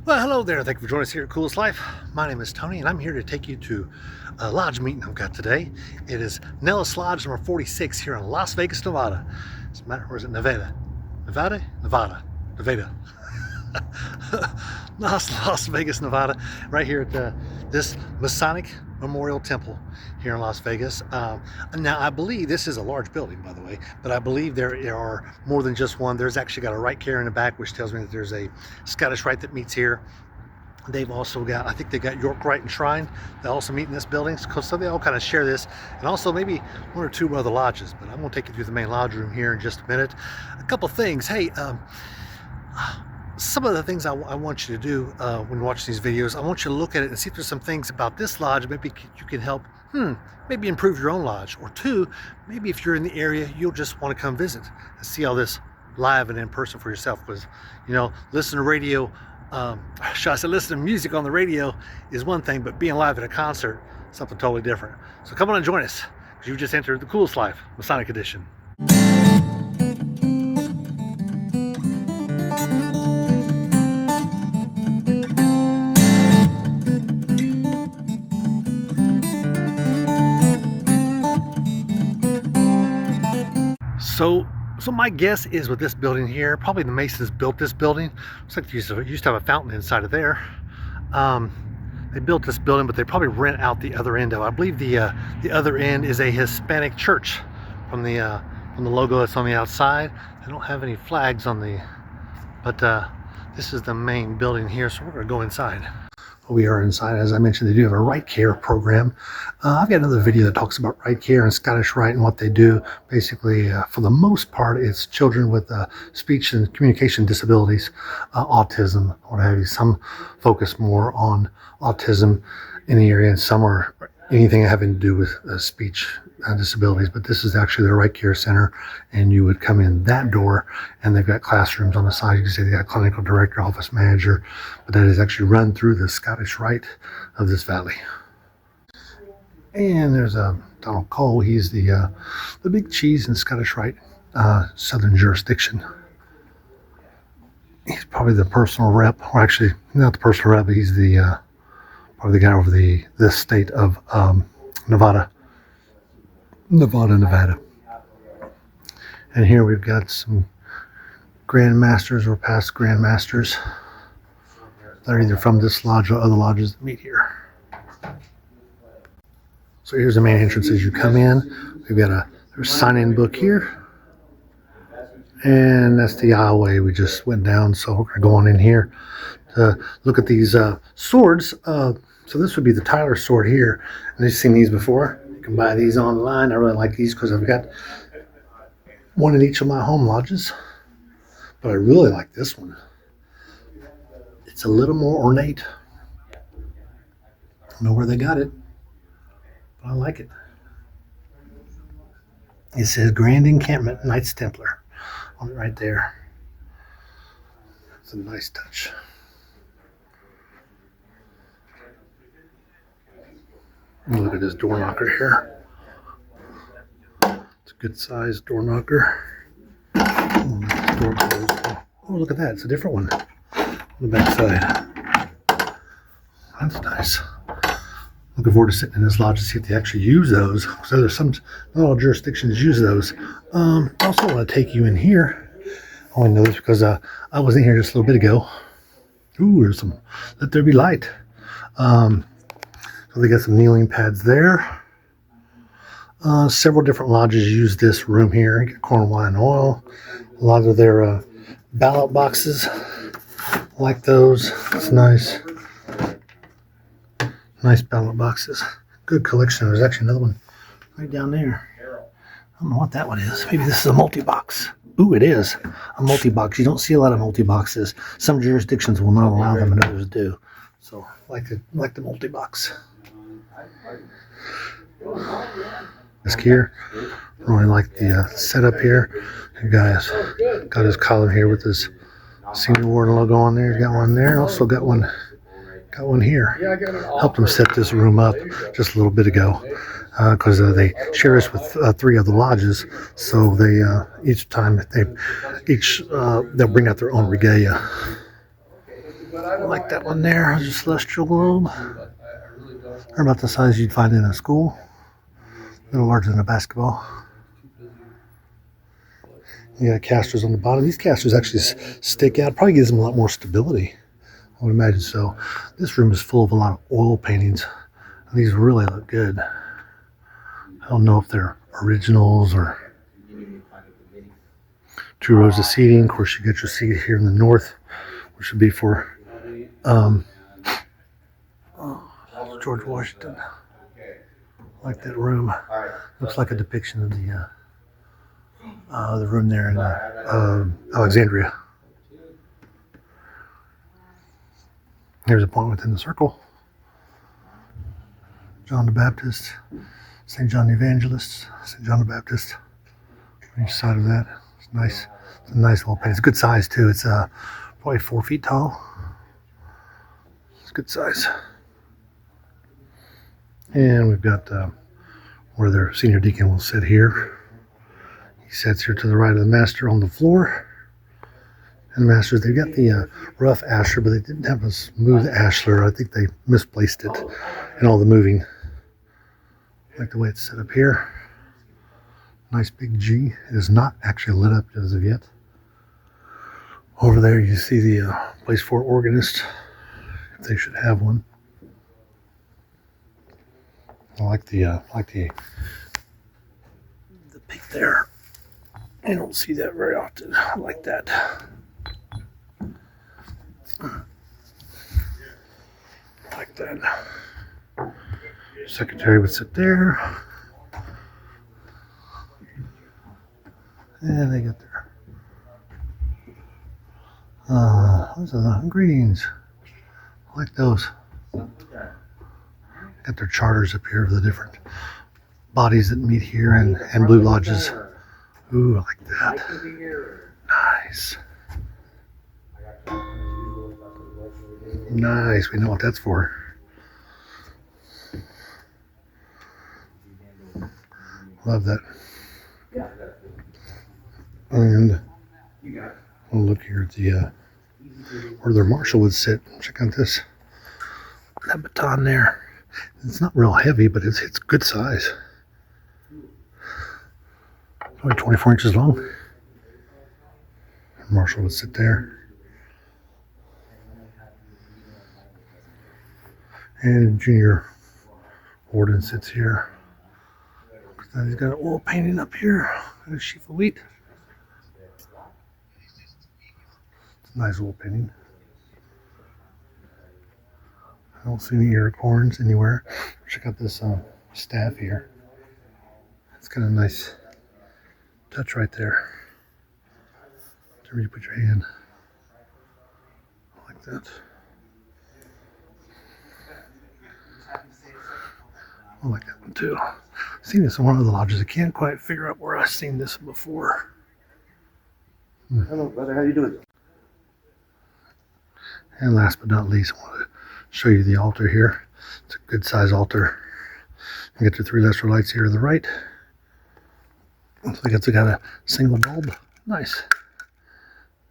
Well, hello there. Thank you for joining us here at Coolest Life. My name is Tony, and I'm here to take you to a lodge meeting I've got today. It is Nellis Lodge number 46 here in Las Vegas, Nevada. It's a matter, or is it Nevada? Nevada. Las Vegas, Nevada, right here at this Masonic Memorial Temple here in Las Vegas. Now, I believe this is a large building, by the way, but I believe there are more than just one. There's actually got a Rite Care in the back, which tells me that there's a Scottish Rite that meets here. They've also got, I think they got York Rite and Shrine. They also meet in this building, so they all kind of share this, and also maybe one or two other lodges. But I'm going to take you through the main lodge room here in just a minute. A couple things. Hey, some of the things I want you to do when watching these videos, I want you to look at it and see if there's some things about this lodge maybe you can help maybe improve your own lodge, or two, maybe if you're in the area, you'll just want to come visit and see all this live and in person for yourself. Because, you know, listen to radio, should I say listen to music on the radio is one thing, but being live at a concert, something totally different. So come on and join us, because you just entered the Coolest Life Masonic Edition. So my guess is with this building here, probably the Masons built this building. Looks like they used to have a fountain inside of there. They built this building, but they probably rent out the other end of it. I believe the other end is a Hispanic church from the logo that's on the outside. They don't have any flags on the, but this is the main building here, so we're going to go inside. We are inside. As I mentioned, they do have a Rite Care program. I've got another video that talks about Rite Care and Scottish Rite and what they do. Basically, for the most part, it's children with speech and communication disabilities, autism, what have you. Some focus more on autism in the area, and some are anything having to do with speech disabilities. But this is actually the Rite Care Center, and you would come in that door, and they've got classrooms on the side. You can see they got clinical director, office manager, but that is actually run through the Scottish Rite of this valley. And there's Donald Cole. He's the big cheese in Scottish Rite Southern jurisdiction. He's probably the personal rep, or actually not the personal rep, but he's the probably the guy over the state of Nevada. And here we've got some grandmasters or past grandmasters. They're either from this lodge or other lodges that meet here. So here's the main entrance as you come in. We've got there's a sign-in book here. And that's the aisleway we just went down. So we're going to go on in here to look at these swords. So this would be the Tyler sword here. And you've seen these before. You can buy these online. I really like these because I've got one in each of my home lodges. But I really like this one. It's a little more ornate. I don't know where they got it, but I like it. It says Grand Encampment Knights Templar on it right there. It's a nice touch. Look at this door knocker here. It's a good sized door knocker. Door closed. Oh, look at that. It's a different one on the back side. That's nice. Looking forward to sitting in this lodge to see if they actually use those. So there's not all jurisdictions use those. I also want to take you in here. I only know this because I was in here just a little bit ago. Ooh, there's some Let There Be Light. So they got some kneeling pads there. Several different lodges use this room here. You get corn, wine, oil. A lot of their ballot boxes, like those. It's nice. Nice ballot boxes. Good collection. There's actually another one right down there. I don't know what that one is. Maybe this is a multi-box. Ooh, it is a multi-box. You don't see a lot of multi-boxes. Some jurisdictions will not allow them, and others do. So, like the multi-box. This here, I really like the setup here. The guy's got his collar here with his senior warden logo on there. He's got one there. Also got one here. Helped him set this room up just a little bit ago because they share this with 3 other lodges. So they they'll bring out their own regalia. I like that one there. There's a celestial globe. They're about the size you'd find in a school. A little larger than a basketball. You got casters on the bottom. These casters actually stick out. Probably gives them a lot more stability. I would imagine so. This room is full of a lot of oil paintings. These really look good. I don't know if they're originals or 2 rows of seating. Of course, you get your seat here in the north, which would be for George Washington. I like that room. Looks like a depiction of the room there in Alexandria. Here's a point within the circle. John the Baptist, St. John the Evangelist, St. John the Baptist. On each side of that. It's nice. It's a nice little paint. It's a good size too. It's probably 4 feet tall. It's good size. And we've got where their senior deacon will sit here. He sits here to the right of the master on the floor. And the masters, they've got the rough ashlar, but they didn't have a smooth ashlar. I think they misplaced it in all the moving. I like the way it's set up here. Nice big G. It is not actually lit up as of yet. Over there you see the place for organist, if they should have one. I like the peak there. I don't see that very often. I like that. Like that. Secretary would sit there. And they get there. What's the greetings? I like those. Got their charters up here of the different bodies that meet here and blue lodges. Ooh, I like that. Nice. Nice. We know what that's for. Love that. And we'll look here at the where their marshal would sit. Check out this. That baton there. It's not real heavy, but it's good size. Probably 24 inches long. Marshal would sit there. And Junior Warden sits here. He's got an oil painting up here. A sheaf of wheat. It's a nice oil painting. I don't see any acorns anywhere. Check out this staff here. It's got a nice touch right there. Where you put your hand. Like that. I like that one too. I've seen this in one of the lodges. I can't quite figure out where I've seen this before. Hello, brother. How you doing? And last but not least, I want to show you the altar here. It's a good size altar. You get your 3 lesser lights here to the right. Looks like it's got a single bulb. Nice.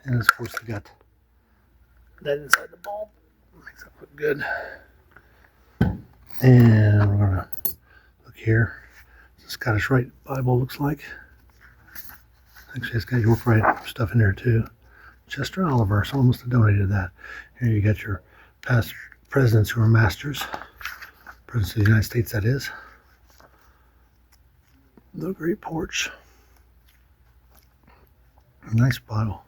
And of course we got that inside the bulb. Makes that look good. And we're gonna look here. The Scottish Rite Bible looks like. Actually, it's got York Rite stuff in there too. Chester Oliver, someone must have donated that. Here you got your past presidents who are masters. Presidents of the United States, that is. The great porch. Nice bottle.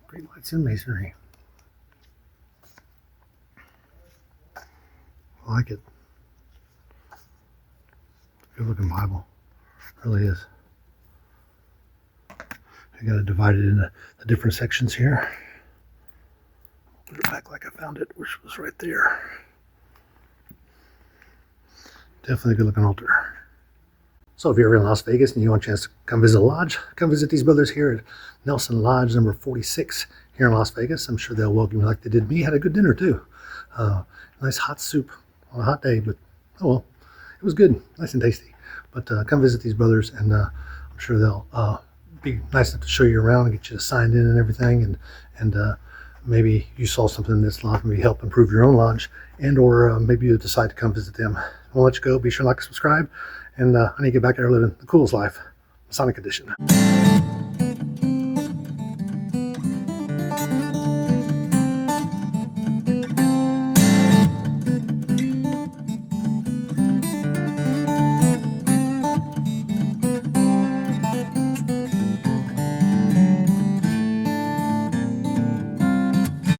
Great lights in masonry. I like it. Good looking Bible. It really is. I got it divided into the different sections here. Put it back like I found it, which was right there. Definitely a good looking altar. So if you're ever in Las Vegas and you want a chance to come visit a lodge, come visit these brothers here at Nelson Lodge number 46 here in Las Vegas. I'm sure they'll welcome you like they did me. Had a good dinner too. Nice hot soup on a hot day, but oh well, it was good, nice and tasty. But come visit these brothers, and I'm sure they'll be nice enough to show you around and get you signed in and everything, and maybe you saw something in this lodge, maybe help improve your own lodge, and or maybe you decide to come visit them. I'll let you go. Be sure to like and subscribe. And I need to get back there living the coolest life, Masonic edition.